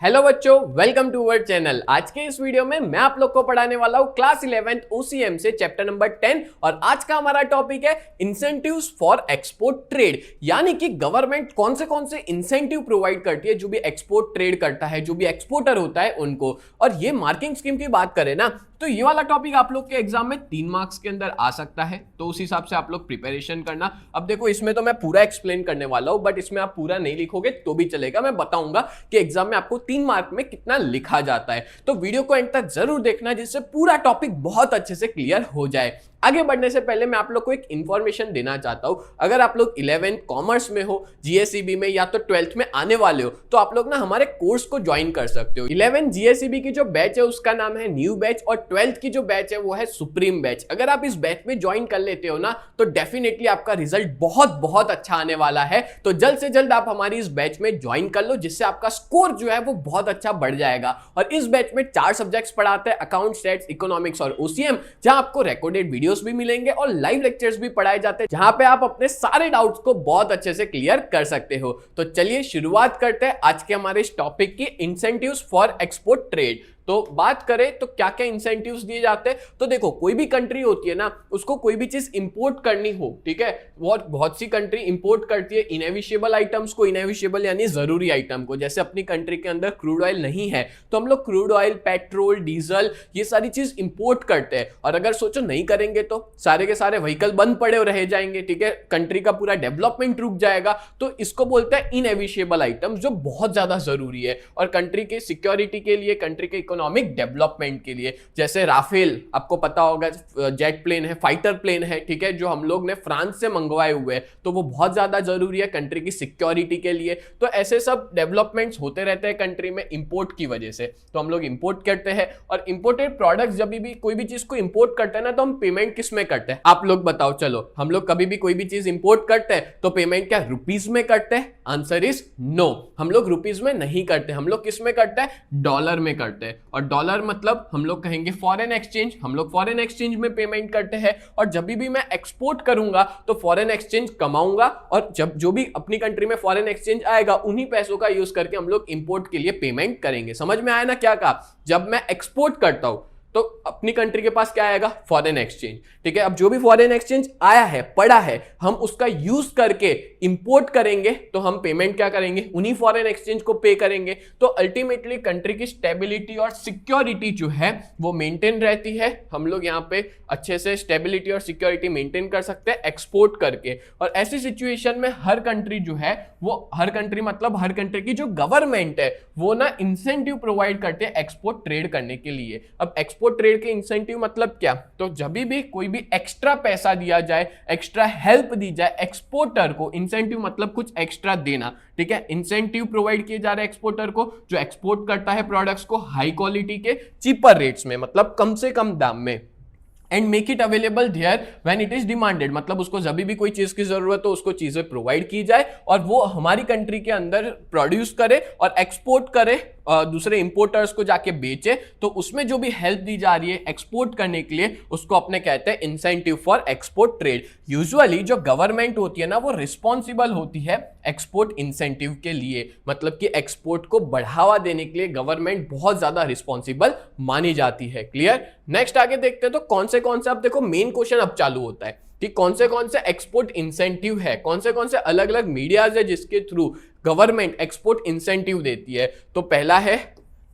Hello बच्चों, welcome to our channel. आज के इस वीडियो में मैं आप लोग को पढ़ाने वाला हूँ क्लास 11th ओसीएम से चैप्टर नंबर 10 और आज का हमारा टॉपिक है इंसेंटिव्स फॉर एक्सपोर्ट ट्रेड। यानी कि गवर्नमेंट कौन से इंसेंटिव प्रोवाइड करती है जो भी एक्सपोर्ट ट्रेड करता है, जो भी एक्सपोर्टर होता है उनको। और ये मार्किंग स्कीम की बात करें ना तो ये वाला टॉपिक आप लोग के एग्जाम में 3 मार्क्स के अंदर आ सकता है, तो उस हिसाब से आप लोग प्रिपरेशन करना। अब देखो इसमें तो मैं पूरा एक्सप्लेन करने वाला हूं, बट इसमें आप पूरा नहीं लिखोगे तो भी चलेगा। मैं बताऊंगा कि एग्जाम में आपको 3 मार्क में कितना लिखा जाता है, तो वीडियो को एंड तक जरूर देखना जिससे पूरा टॉपिक बहुत अच्छे से क्लियर हो जाए। आगे बढ़ने से पहले मैं आप लोग को एक इंफॉर्मेशन देना चाहता हूं। अगर आप लोग 11th कॉमर्स में हो, जीएसईबी में या तो 12th में आने वाले हो तो आप लोग ना हमारे कोर्स को ज्वाइन कर सकते हो। 11th जीएसईबी की जो बैच है उसका नाम है न्यू बैच और 12th की जो बैच है वो है सुप्रीम बैच। अगर आप इस बैच में ज्वाइन कर लेते हो ना तो डेफिनेटली आपका रिजल्ट बहुत अच्छा आने वाला है। तो जल्द से जल्द आप हमारी इस बैच में ज्वाइन कर लो जिससे आपका स्कोर जो है वो बहुत अच्छा बढ़ जाएगा। और इस बैच में 4 सब्जेक्ट्स पढ़ाते हैं, अकाउंट, स्टैट्स, इकोनॉमिक्स और ओसीएम, जहां आपको रिकॉर्डेड वीडियोस भी मिलेंगे और लाइव लेक्चर्स भी पढ़ाए जाते हैं जहां पे आप अपने सारे डाउट्स को बहुत अच्छे से क्लियर कर सकते हो। तो चलिए शुरुआत करते हैं आज के हमारे इस टॉपिक की, इंसेंटिव्स फॉर एक्सपोर्ट ट्रेड। तो बात करें तो क्या क्या इंसेंटिव्स दिए जाते हैं, तो देखो कोई भी कंट्री होती है ना, उसको कोई भी चीज इंपोर्ट करनी हो, ठीक है, बहुत सी कंट्री इंपोर्ट करती है इनएविशिएबल आइटम्स को। इनएविशिएबल यानी जरूरी आइटम को। जैसे अपनी कंट्री के अंदर क्रूड ऑयल नहीं है तो हम लोग क्रूड ऑयल, पेट्रोल, डीजल, ये सारी चीज इंपोर्ट करते हैं। और अगर सोचो नहीं करेंगे तो सारे के सारे व्हीकल बंद पड़े रह जाएंगे, ठीक है, कंट्री का पूरा डेवलपमेंट रुक जाएगा। तो इसको बोलते हैं इनएविशिएबल आइटम्स, जो बहुत ज्यादा जरूरी है और कंट्री के सिक्योरिटी के लिए, कंट्री के इकोनॉमिक डेवलपमेंट के लिए। जैसे राफेल, आपको पता होगा, जेट प्लेन है, फाइटर प्लेन है, ठीक है, जो हम लोग ने फ्रांस से मंगवाए हुए हैं, तो वो बहुत ज्यादा जरूरी है कंट्री की सिक्योरिटी के लिए। तो ऐसे सब डेवलपमेंट्स होते रहते हैं कंट्री में इंपोर्ट की वजह से, तो हम लोग इंपोर्ट करते हैं। और इंपोर्टेड प्रोडक्ट्स, जब भी कोई भी चीज को इंपोर्ट करते हैं ना तो हम पेमेंट किस में करते हैं, आप लोग बताओ। चलो, हम लोग कभी भी कोई भी चीज इंपोर्ट करते हैं तो पेमेंट क्या रुपीस में करते हैं? आंसर इज नो, हम लोग रुपीस में नहीं करते, हम लोग किस में करते हैं? डॉलर में करते हैं। और डॉलर मतलब हम लोग कहेंगे फॉरेन एक्सचेंज, हम लोग फॉरेन एक्सचेंज में पेमेंट करते हैं। और जब भी मैं एक्सपोर्ट करूंगा तो फॉरेन एक्सचेंज कमाऊंगा और जब जो भी अपनी कंट्री में फॉरेन एक्सचेंज आएगा उन्हीं पैसों का यूज करके हम लोग इंपोर्ट के लिए पेमेंट करेंगे। समझ में आया ना क्या कहा? जब मैं एक्सपोर्ट करता हूं तो अपनी कंट्री के पास क्या आएगा? फॉरेन एक्सचेंज, ठीक है। अब जो भी फॉरेन एक्सचेंज आया है, पड़ा है, हम उसका यूज करके इंपोर्ट करेंगे तो हम पेमेंट क्या करेंगे? उन्हीं फॉरेन एक्सचेंज को पे करेंगे। तो अल्टीमेटली कंट्री की स्टेबिलिटी और सिक्योरिटी जो है वो मेंटेन रहती है। हम लोग यहाँ पे अच्छे से स्टेबिलिटी और सिक्योरिटी मेंटेन कर सकते हैं एक्सपोर्ट करके। और ऐसी सिचुएशन में हर कंट्री जो है वो, हर कंट्री मतलब हर कंट्री की जो गवर्नमेंट है वो ना इंसेंटिव प्रोवाइड करते हैं एक्सपोर्ट ट्रेड करने के लिए। अब एक्सपोर्ट ट्रेड के इंसेंटिव मतलब क्या? तो जब भी कोई भी एक्स्ट्रा पैसा दिया जाए, एक्स्ट्रा हेल्प दी जाए एक्सपोर्टर को, इंसेंटिव मतलब कुछ एक्स्ट्रा देना, ठीक है, इंसेंटिव प्रोवाइड किए जा रहे हैं एक्सपोर्टर को जो एक्सपोर्ट करता है प्रोडक्ट्स को हाई क्वालिटी के चीपर रेट्स में, मतलब कम से कम दाम में। And make it available there when it is demanded, मतलब उसको जब भी कोई चीज की जरूरत हो उसको चीजें प्रोवाइड की जाए और वो हमारी कंट्री के अंदर प्रोड्यूस करे और एक्सपोर्ट करे, दूसरे इंपोर्टर्स को जाके बेचे। तो उसमें जो भी हेल्प दी जा रही है एक्सपोर्ट करने के लिए उसको अपने कहते हैं incentive for export trade. Usually जो गवर्नमेंट होती है ना वो रिस्पॉन्सिबल होती है एक्सपोर्ट इंसेंटिव के लिए, मतलब कि एक्सपोर्ट को बढ़ावा देने के लिए गवर्नमेंट बहुत ज्यादा रिस्पॉन्सिबल मानी जाती है। क्लियर? नेक्स्ट आगे देखते हैं तो कौन से अब देखो मेन क्वेश्चन अब चालू होता है कि कौन से एक्सपोर्ट इंसेंटिव है, कौन से अलग अलग मीडियाज है जिसके थ्रू गवर्नमेंट एक्सपोर्ट इंसेंटिव देती है। तो पहला है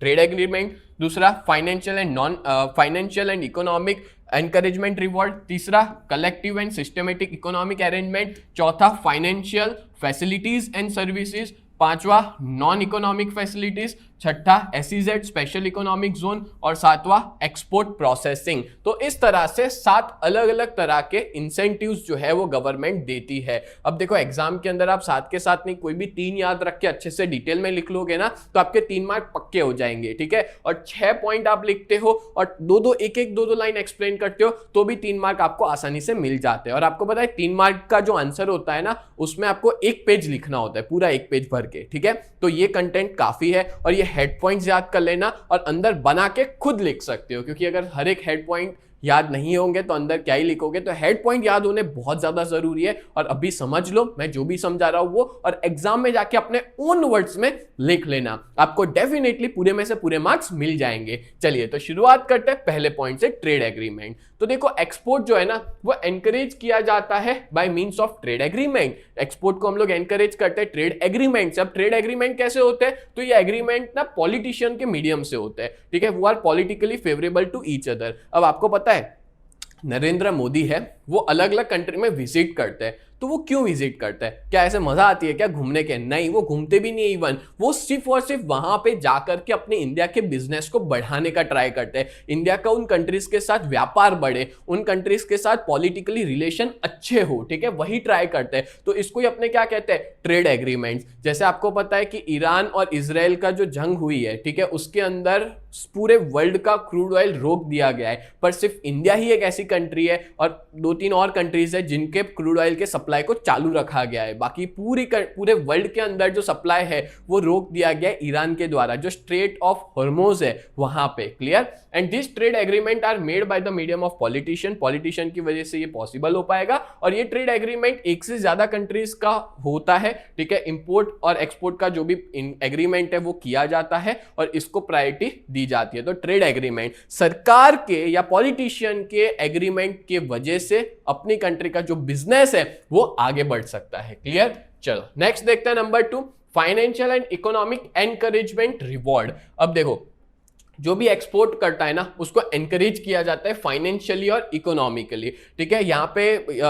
ट्रेड एग्रीमेंट, दूसरा financial and non financial and economic encouragement reward, तीसरा collective and systematic economic arrangement, चौथा फाइनेंशियल फैसिलिटीज एंड सर्विसेज, पांचवा नॉन इकोनॉमिक फैसिलिटीज, छठा एसईजेड स्पेशल इकोनॉमिक जोन और सातवां एक्सपोर्ट प्रोसेसिंग। तो इस तरह से 7 अलग अलग तरह के इंसेंटिव्स जो है वो गवर्नमेंट देती है। अब देखो एग्जाम के अंदर आप 7 के साथ नहीं कोई भी 3 याद रख के अच्छे से डिटेल में लिख लोगे ना तो आपके 3 मार्क पक्के हो जाएंगे, ठीक है। और 6 पॉइंट आप लिखते हो और दो लाइन एक्सप्लेन करते हो तो भी 3 मार्क आपको आसानी से मिल जाते हैं। और आपको पता है 3 मार्क का जो आंसर होता है ना उसमें आपको 1 पेज लिखना होता है, पूरा 1 पेज भर के, ठीक है। तो ये कंटेंट काफी है और ये हेड पॉइंट्स याद कर लेना और अंदर बना के खुद लिख सकते हो, क्योंकि अगर हर एक हेड पॉइंट याद नहीं होंगे तो अंदर क्या ही लिखोगे। तो हेड पॉइंट याद होने बहुत ज्यादा जरूरी है और अभी समझ लो मैं जो भी समझा रहा हूं वो, और एग्जाम में जाके अपने ओन वर्ड्स में लिख लेना, आपको डेफिनेटली पूरे में से पूरे मार्क्स मिल जाएंगे। चलिए तो शुरुआत करते हैं पहले पॉइंट से, ट्रेड एग्रीमेंट। तो देखो एक्सपोर्ट जो है ना वो एनकरेज किया जाता है by means of trade agreement. Export को हम लोग एनकरेज करते हैं ट्रेड एग्रीमेंट से। अब ट्रेड एग्रीमेंट कैसे होते हैं, तो ये एग्रीमेंट ना पॉलिटिशियन के मीडियम से होते हैं, ठीक है, वो are politically favourable to each other. अब आपको पता है नरेंद्र मोदी है वो अलग अलग कंट्री में विजिट करते हैं, तो वो क्यों विजिट करते हैं, क्या ऐसे मजा आती है क्या घूमने के? नहीं, वो घूमते भी नहीं, इवन वो सिर्फ और सिर्फ वहां पे जाकर के अपने इंडिया के बिजनेस को बढ़ाने का ट्राई करते हैं, इंडिया का उन कंट्रीज के साथ व्यापार बढ़े, उन कंट्रीज के साथ पॉलिटिकली रिलेशन अच्छे हो, ठीक है, वही ट्राई करते हैं। तो इसको ही अपने क्या कहते हैं, ट्रेड एग्रीमेंट्स। जैसे आपको पता है कि ईरान और इजराइल का जो जंग हुई है, ठीक है, उसके अंदर पूरे वर्ल्ड का क्रूड ऑयल रोक दिया गया है, पर सिर्फ इंडिया ही एक ऐसी कंट्री है और 2-3 और कंट्रीज है जिनके क्रूड ऑयल के सप्लाई को चालू रखा गया है। बाकी पूरे वर्ल्ड के अंदर जो सप्लाई है वो रोक दिया गया है ईरान के द्वारा, जो स्ट्रेट ऑफ हॉर्मोज है वहां पे। Clear? And this trade agreement are made by the medium of politician की वजह से ये पॉसिबल हो पाएगा। और ये ट्रेड एग्रीमेंट एक से ज्यादा कंट्रीज का होता है, ठीक है, इंपोर्ट और एक्सपोर्ट का जो भी एग्रीमेंट है वो किया जाता है और इसको प्रायोरिटी दी जाती है। तो ट्रेड एग्रीमेंट सरकार के या पॉलिटिशियन के एग्रीमेंट के वजह से अपनी कंट्री का जो बिजनेस है वो आगे बढ़ सकता है। क्लियर? चलो नेक्स्ट देखते हैं number 2, financial and economic encouragement reward. अब देखो जो भी एक्सपोर्ट करता है ना उसको एनकरेज किया जाता है फाइनेंशियली और इकोनॉमिकली, ठीक है। यहाँ पे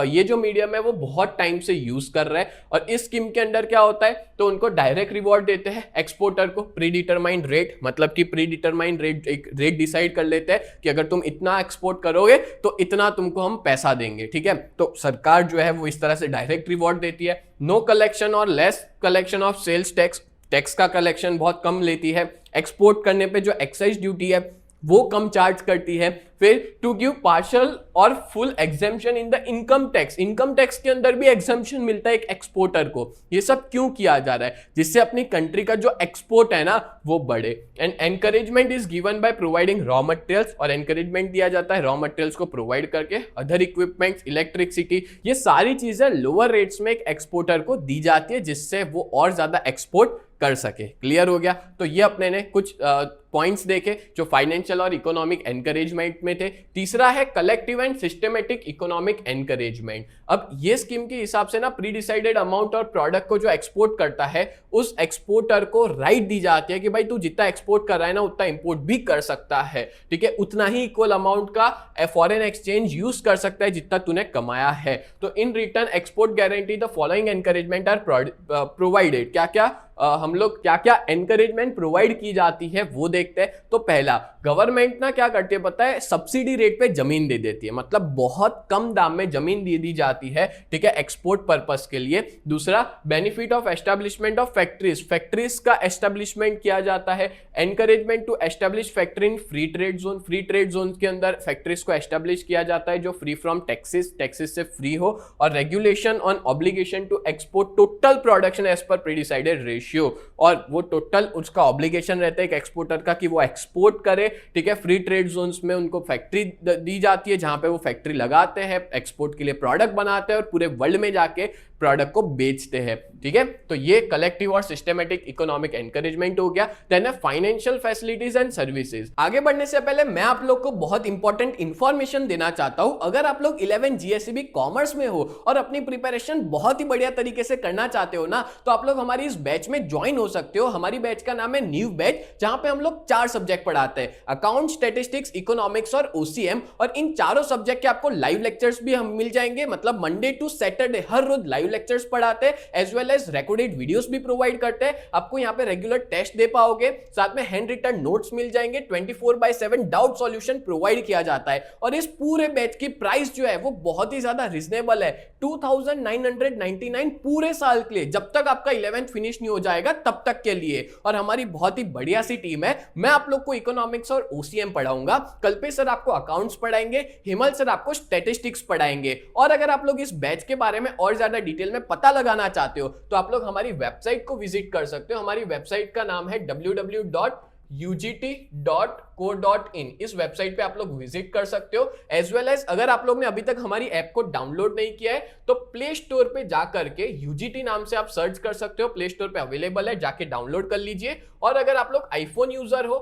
ये जो मीडियम है वो बहुत टाइम से यूज कर रहा है और इस स्कीम के अंदर क्या होता है, तो उनको डायरेक्ट रिवॉर्ड देते हैं एक्सपोर्टर को, प्री डिटरमाइंड रेट, मतलब कि प्री डिटरमाइंड रेट, एक रेट डिसाइड कर लेते हैं कि अगर तुम इतना एक्सपोर्ट करोगे तो इतना तुमको हम पैसा देंगे, ठीक है। तो सरकार जो है वो इस तरह से डायरेक्ट रिवॉर्ड देती है। नो कलेक्शन और less collection of sales tax, tax का कलेक्शन बहुत कम लेती है। एक्सपोर्ट करने पे जो एक्साइज ड्यूटी है वो कम चार्ज करती है। फिर टू गिव पार्शियल और full exemption in the income tax, income tax के अंदर भी एग्जेम्पशन मिलता है एक एक्सपोर्टर को। ये सब क्यों किया जा रहा है, जिससे अपनी कंट्री का जो एक्सपोर्ट है ना वो बढ़े। And encouragement is given by providing raw materials, और एनकरेजमेंट दिया जाता है रॉ मटेरियल्स को प्रोवाइड करके, अदर इक्विपमेंट्स, इलेक्ट्रिसिटी, ये सारी चीजें लोअर रेट्स में एक एक्सपोर्टर को दी जाती है जिससे वो और ज्यादा एक्सपोर्ट कर सके। क्लियर हो गया? तो ये अपने ने कुछ पॉइंट्स देखे जो फाइनेंशियल और इकोनॉमिक एनकरेजमेंट में थे। तीसरा है collective and systematic economic encouragement. अब ये स्कीम के हिसाब से ना प्री डिसाइडेड अमाउंट और प्रोडक्ट को जो एक्सपोर्ट करता है उस एक्सपोर्टर को राइट दी जाती है कि भाई तू जितना एक्सपोर्ट कर रहा है ना उतना इंपोर्ट भी कर सकता है, ठीक है, उतना ही इक्वल अमाउंट का फॉरेन एक्सचेंज यूज कर सकता है जितना तूने कमाया है। तो in return export guarantee the following encouragement are provided. क्या क्या हम लोग क्या क्या एनकरेजमेंट प्रोवाइड की जाती है वो देखते हैं। तो पहला, गवर्नमेंट ना क्या करती है पता है, सब्सिडी रेट पे जमीन दे देती है, मतलब बहुत कम दाम में जमीन दे दी जाती है, ठीक है, एक्सपोर्ट पर्पस के लिए। दूसरा, benefit of establishment of factories, factories का एस्टेब्लिशमेंट किया जाता है। Encouragement to establish factory in free trade zone, free trade zone के अंदर फैक्ट्रीज को एस्टेब्लिश किया जाता है जो फ्री फ्रॉम टैक्सेस, टैक्सेस से फ्री हो। और regulation on obligation to export total production as per pre decided ratio, और वो टोटल उसका ऑब्लिगेशन रहता है एक एक्सपोर्टर का कि वो एक्सपोर्ट करे, ठीक है। फ्री ट्रेड जोन्स में उनको फैक्ट्री दी जाती है जहां पे वो फैक्ट्री लगाते हैं, एक्सपोर्ट के लिए प्रोडक्ट बनाते हैं और पूरे वर्ल्ड में जाके प्रोडक्ट को बेचते हैं, ठीक है। तो ये कलेक्टिव और सिस्टमेटिक इकोनॉमिक एनकरेजमेंट हो गया। देन है फाइनेंशियल फैसिलिटीज एंड सर्विसेज। आगे बढ़ने से पहले मैं आप लोग को बहुत इंपॉर्टेंट इंफॉर्मेशन देना चाहता हूं। अगर आप लोग 11 GSEB कॉमर्स में हो और अपनी प्रिपरेशन बहुत ही बढ़िया तरीके से करना चाहते हो ना, तो आप लोग हमारी इस बैच में ज्वाइन हो सकते हो। हमारी बैच का नाम है न्यू बैच, जहां पे हम लोग 4 सब्जेक्ट पढ़ाते हैं, अकाउंट, स्टैटिस्टिक्स, इकोनॉमिक्स और OCM। और इन चारों सब्जेक्ट के आपको लाइव लेक्चर्स भी हम मिल जाएंगे, मतलब मंडे टू सैटरडे हर रोज लाइव लेक्चर्स पढ़ाते हैं, as well as recorded videos भी प्रोवाइड करते हैं। आपको यहाँ पे रेगुलर टेस्ट दे पाओगे, साथ में हैंड रिटन नोट्स मिल जाएंगे, 24/7 डाउट सॉल्यूशन प्रोवाइड किया जाता है। और इस पूरे बैच की प्राइस जो है वो बहुत ही ज्यादा रिजनेबल है, 2999 पूरे साल के लिए, जब तक आपका 11th फिनिश नहीं हो जाएगा तब तक के लिए। और हमारी बहुत ही बढ़िया सी टीम है। मैं आप लोग को इकोनॉमिक्स और OCM पढ़ाऊंगा, कल्पेश सर आपको अकाउंट्स पढ़ाएंगे, हिमल सर आपको स्टैटिस्टिक्स पढ़ाएंगे। और अगर आप लोग इस बैच के बारे में और ज्यादा डिटेल में पता लगाना चाहते हो तो आप लोग हमारी वेबसाइट को विजिट कर सकते हो। हमारी वेबसाइट का नाम है www.ucmacademy.com। ugt.co.in इस वेबसाइट पे आप लोग विजिट कर सकते हो। एज वेल एज अगर आप लोग ने अभी तक हमारी ऐप को डाउनलोड नहीं किया है तो प्ले स्टोर पे जाकर के UGT नाम से आप सर्च कर सकते हो, प्ले स्टोर पे अवेलेबल है, जाके डाउनलोड कर लीजिए। और अगर आप लोग आईफोन यूजर हो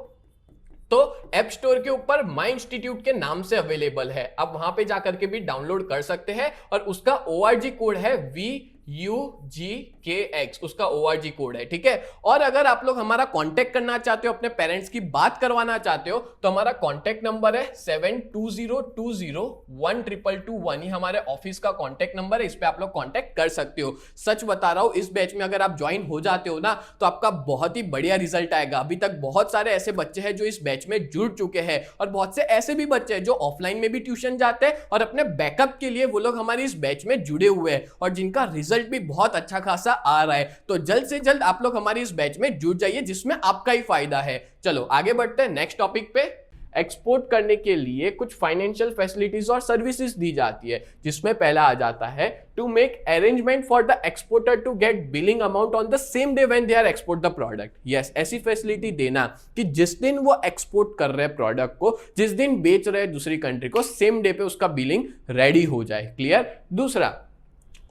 तो ऐप स्टोर के ऊपर माई इंस्टीट्यूट के नाम से अवेलेबल है, आप वहां पे जाकर के भी डाउनलोड कर सकते हैं। और उसका ORG कोड है VUGKX, उसका ORG कोड है, ठीक है। और अगर आप लोग हमारा कांटेक्ट करना चाहते हो, अपने पेरेंट्स की बात करवाना चाहते हो, तो हमारा कांटेक्ट नंबर है 7202012221, ये हमारे ऑफिस का कांटेक्ट नंबर है, इस पे आप लोग कांटेक्ट कर सकते हो। सच बता रहा हूं, इस बैच में अगर आप ज्वाइन हो जाते हो ना तो आपका बहुत ही बढ़िया रिजल्ट आएगा। अभी तक बहुत सारे ऐसे बच्चे हैं जो इस बैच में जुड़ चुके हैं, और बहुत से ऐसे भी बच्चे हैं जो ऑफलाइन में भी ट्यूशन जाते हैं और अपने बैकअप के लिए वो लोग हमारी इस बैच में जुड़े हुए हैं, और जिनका रिजल्ट भी बहुत अच्छा खासा आ रहा है। तो जल्द से जल्द आप लोग हमारी इस बैच में जुड़ जाइए, जिसमें आपका ही फायदा है। चलो आगे बढ़ते हैं नेक्स्ट टॉपिक पे। एक्सपोर्ट करने के लिए कुछ फाइनेंशियल फैसिलिटीज और सर्विसेज दी जाती है, जिसमें पहला आ जाता है to make arrangement for the exporter to get billing amount on the same day when they are export the product. Yes, ऐसी फैसिलिटी देना कि जिस दिन वो एक्सपोर्ट कर रहे हैं प्रोडक्ट को, जिस दिन बेच रहे हैं दूसरी कंट्री को, सेम डे पे उसका बिलिंग रेडी हो जाए। क्लियर। दूसरा,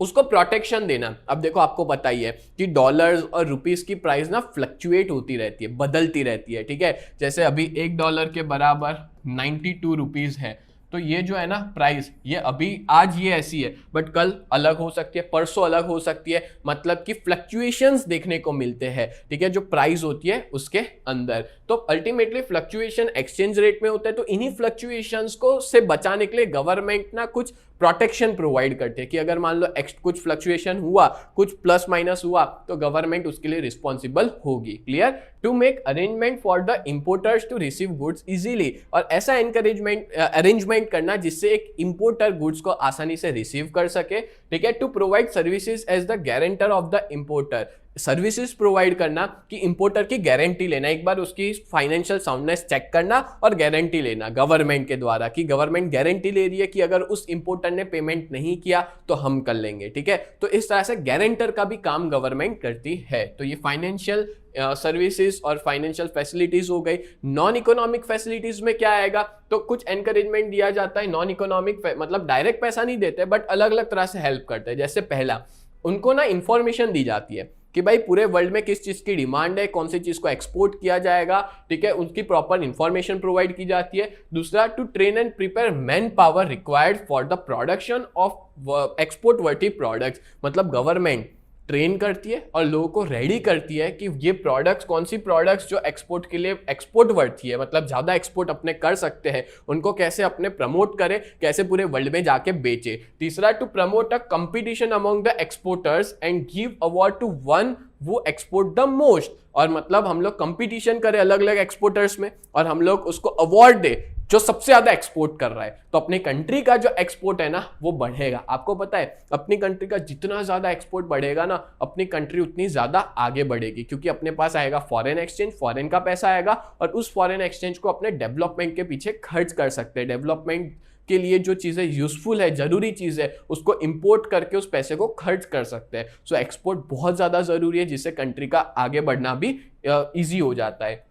उसको प्रोटेक्शन देना। अब देखो आपको पता ही है कि डॉलर्स और रुपीस की प्राइस ना फ्लक्चुएट होती रहती है, बदलती रहती है, ठीक है। जैसे अभी $1 के बराबर 92 रुपीज है, तो ये जो है ना प्राइस, ये अभी आज ये ऐसी है, बट कल अलग हो सकती है, परसों अलग हो सकती है, मतलब कि फ्लक्चुएशंस देखने को मिलते हैं, ठीक है, जो प्राइस होती है उसके अंदर। तो अल्टीमेटली फ्लक्चुएशन एक्सचेंज रेट में होता है, तो इन्हीं फ्लक्चुएशंस को से बचाने के लिए गवर्नमेंट ना कुछ प्रोटेक्शन प्रोवाइड करते हैं कि अगर मान लो कुछ फ्लक्चुएशन हुआ, कुछ प्लस माइनस हुआ, तो गवर्नमेंट उसके लिए रिस्पॉन्सिबल होगी। Clear. To make arrangement for the importers to receive goods easily, और ऐसा अरेंजमेंट करना जिससे एक इंपोर्टर गुड्स को आसानी से रिसीव कर सके, ठीक है। To provide services as the guarantor of the importer, services provide करना कि इंपोर्टर की गारंटी लेना, एक बार उसकी फाइनेंशियल साउंडनेस चेक करना और गारंटी लेना गवर्नमेंट के द्वारा कि गवर्नमेंट गारंटी ले रही है कि अगर उस इंपोर्टर ने पेमेंट नहीं किया तो हम कर लेंगे, ठीक है। तो इस तरह से गारंटर का भी काम गवर्नमेंट करती है। तो ये फाइनेंशियल सर्विसेज और फाइनेंशियल फैसिलिटीज हो गई। नॉन इकोनॉमिक फैसिलिटीज में क्या आएगा, तो कुछ एनकरेजमेंट दिया जाता है। नॉन इकोनॉमिक मतलब डायरेक्ट पैसा नहीं देते, बट अलग अलग तरह से हेल्प करते हैं। जैसे पहला, उनको ना इंफॉर्मेशन दी जाती है कि भाई पूरे वर्ल्ड में किस चीज की डिमांड है, कौन सी चीज को एक्सपोर्ट किया जाएगा, ठीक है, उनकी प्रॉपर इंफॉर्मेशन प्रोवाइड की जाती है। दूसरा, to train and prepare man power required for the production of export worthy products, मतलब गवर्नमेंट ट्रेन करती है और लोगों को रेडी करती है कि ये प्रोडक्ट्स, कौन सी प्रोडक्ट्स जो एक्सपोर्ट के लिए एक्सपोर्ट वर्ती है, मतलब ज्यादा एक्सपोर्ट अपने कर सकते हैं, उनको कैसे अपने प्रमोट करें, कैसे पूरे वर्ल्ड में जाके बेचे। तीसरा, to promote a competition among the exporters and give award to one who export the most, और मतलब हम लोग कंपटीशन करें अलग अलग एक्सपोर्टर्स में और हम लोग उसको अवार्ड दे जो सबसे ज्यादा एक्सपोर्ट कर रहा है, तो अपनी कंट्री का जो एक्सपोर्ट है ना वो बढ़ेगा। आपको पता है अपनी कंट्री का जितना ज्यादा एक्सपोर्ट बढ़ेगा ना, अपनी कंट्री उतनी ज्यादा आगे बढ़ेगी, क्योंकि अपने पास आएगा फॉरेन एक्सचेंज, फॉरेन का पैसा आएगा और उस फॉरेन एक्सचेंज को अपने डेवलपमेंट के पीछे खर्च कर सकते हैं। डेवलपमेंट के लिए जो चीजें यूजफुल है, जरूरी चीज है, उसको इंपोर्ट करके उस पैसे को खर्च कर सकते हैं। सो एक्सपोर्ट बहुत ज्यादा जरूरी है, जिससे कंट्री का आगे बढ़ना भी इजी हो जाता है।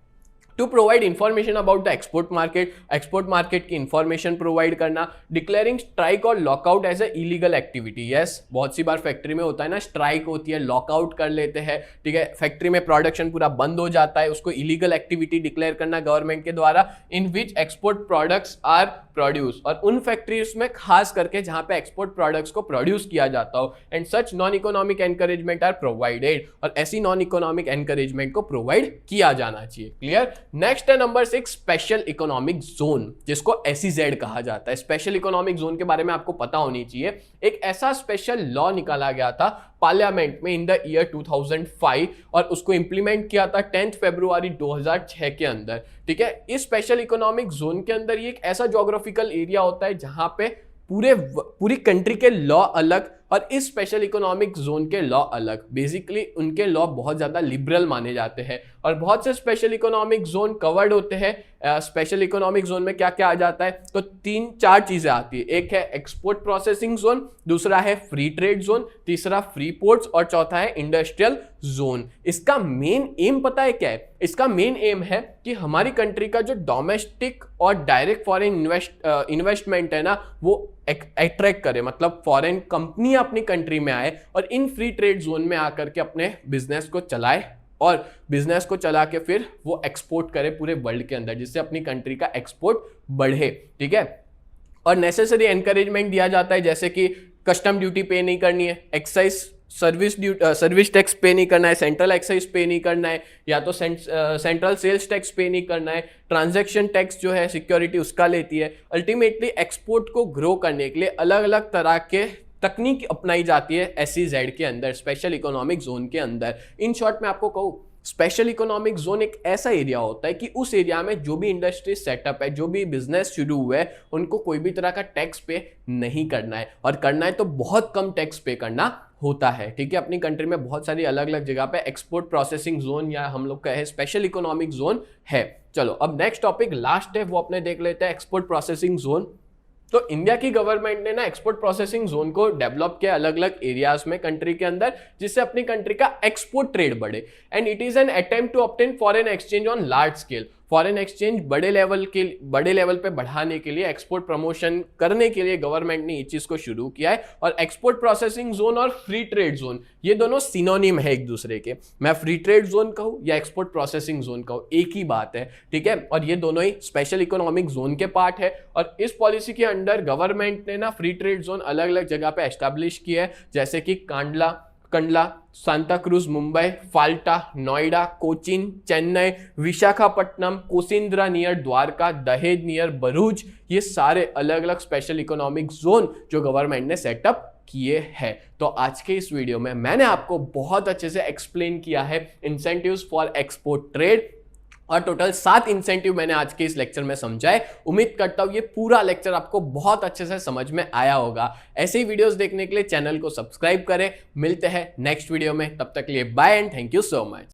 To provide information about the export market की इंफॉर्मेशन प्रोवाइड करना। डिक्लेयरिंग स्ट्राइक और lockout as a illegal activity. Yes, बहुत सी बार फैक्ट्री में होता है ना, स्ट्राइक होती है, लॉकआउट कर लेते हैं, ठीक है, फैक्ट्री में प्रोडक्शन पूरा बंद हो जाता है, उसको इलीगल एक्टिविटी डिक्लेयर करना गवर्नमेंट के द्वारा। इन विच एक्सपोर्ट प्रोडक्ट्स आर प्रोड्यूस, और उन फैक्ट्रीज में खास करके जहां पे एक्सपोर्ट प्रोडक्ट्स को प्रोड्यूस किया जाता हो। And such non economic encouragement are provided, और ऐसी नॉन इकोनॉमिक एनकरेजमेंट को प्रोवाइड किया जाना चाहिए। क्लियर। नेक्स्ट है नंबर 6, स्पेशल इकोनॉमिक जोन, जिसको SEZ कहा जाता है। स्पेशल इकोनॉमिक जोन के बारे में आपको पता होनी चाहिए। एक ऐसा स्पेशल लॉ निकाला गया था पार्लियामेंट में इन द ईयर 2005 और उसको इंप्लीमेंट किया था 10 फरवरी 2006 के अंदर, ठीक है। इस स्पेशल इकोनॉमिक जोन के अंदर ये एक ऐसा ज्योग्राफिकल एरिया होता है जहां पे पूरी कंट्री के लॉ अलग, और इस स्पेशल इकोनॉमिक जोन के लॉ अलग, बेसिकली उनके लॉ बहुत ज़्यादा लिबरल माने जाते हैं और बहुत से स्पेशल इकोनॉमिक जोन कवर्ड होते हैं। स्पेशल इकोनॉमिक जोन में क्या क्या आ जाता है, तो 3-4 चीज़ें आती है। एक है एक्सपोर्ट प्रोसेसिंग जोन, दूसरा है फ्री ट्रेड जोन, तीसरा फ्री पोर्ट्स और चौथा है इंडस्ट्रियल जोन। इसका मेन एम पता है क्या है? इसका मेन एम है कि हमारी कंट्री का जो डोमेस्टिक और डायरेक्ट फॉरेन इन्वेस्टमेंट है ना, वो अट्रैक्ट करे, मतलब फॉरेन कंपनी अपनी कंट्री में आए और इन फ्री ट्रेड जोन में आकर के अपने बिजनेस को चलाए और बिजनेस को चला के फिर वो एक्सपोर्ट करे पूरे वर्ल्ड के अंदर, जिससे अपनी कंट्री का एक्सपोर्ट बढ़े। ठीक है, और नेसेसरी एनकरेजमेंट दिया जाता है, जैसे कि कस्टम ड्यूटी पे नहीं करनी है, एक्साइज सर्विस टैक्स पे नहीं करना है, सेंट्रल एक्साइज पे नहीं करना है, या तो सेंट्रल सेल्स टैक्स पे नहीं करना है, ट्रांजैक्शन टैक्स जो है सिक्योरिटी उसका लेती है। अल्टीमेटली एक्सपोर्ट को ग्रो करने के लिए अलग अलग तरह के तकनीक अपनाई जाती है SEZ के अंदर, स्पेशल इकोनॉमिक जोन के अंदर। इन शॉर्ट में आपको कहूँ, स्पेशल इकोनॉमिक जोन एक ऐसा एरिया होता है कि उस एरिया में जो भी इंडस्ट्री सेटअप है, जो भी बिजनेस शुरू हुआ है, उनको कोई भी तरह का टैक्स पे नहीं करना है, और करना है तो बहुत कम टैक्स पे करना होता है। ठीक है, अपनी कंट्री में बहुत सारी अलग अलग जगह पे एक्सपोर्ट प्रोसेसिंग जोन या हम लोग कहे स्पेशल इकोनॉमिक जोन है। चलो अब नेक्स्ट टॉपिक लास्ट है, वो अपने देख लेते हैं एक्सपोर्ट प्रोसेसिंग जोन। तो इंडिया की गवर्नमेंट ने ना एक्सपोर्ट प्रोसेसिंग जोन को डेवलप किया अलग अलग एरियाज में कंट्री के अंदर, जिससे अपनी कंट्री का एक्सपोर्ट ट्रेड बढ़े। And it is an attempt to obtain foreign exchange on large scale. Foreign exchange बड़े लेवल पे बढ़ाने के लिए, एक्सपोर्ट प्रमोशन करने के लिए गवर्नमेंट ने इस चीज को शुरू किया है। और एक्सपोर्ट प्रोसेसिंग जोन और फ्री ट्रेड जोन ये दोनों सिनोनिम है एक दूसरे के। मैं फ्री ट्रेड जोन कहूँ या एक्सपोर्ट प्रोसेसिंग जोन कहूँ, एक ही बात है। ठीक है, और ये दोनों ही स्पेशल इकोनॉमिक जोन के पार्ट है। और इस पॉलिसी के अंडर गवर्नमेंट ने ना फ्री ट्रेड जोन अलग अलग जगह पे एस्टैब्लिश किया है, जैसे कि कंडला, सांता क्रूज मुंबई, फाल्टा नोएडा, कोचीन चेन्नई, विशाखापट्टनम, कोसिंद्रा नियर द्वारका, दहेज नियर भरूच। ये सारे अलग अलग स्पेशल इकोनॉमिक जोन जो गवर्नमेंट ने सेटअप किए हैं। तो आज के इस वीडियो में मैंने आपको बहुत अच्छे से एक्सप्लेन किया है इंसेंटिव्स फॉर एक्सपोर्ट ट्रेड, और टोटल 7 इंसेंटिव मैंने आज के इस लेक्चर में समझाए। उम्मीद करता हूं ये पूरा लेक्चर आपको बहुत अच्छे से समझ में आया होगा। ऐसे ही वीडियोस देखने के लिए चैनल को सब्सक्राइब करें। मिलते हैं नेक्स्ट वीडियो में, तब तक के लिए bye and thank you so much.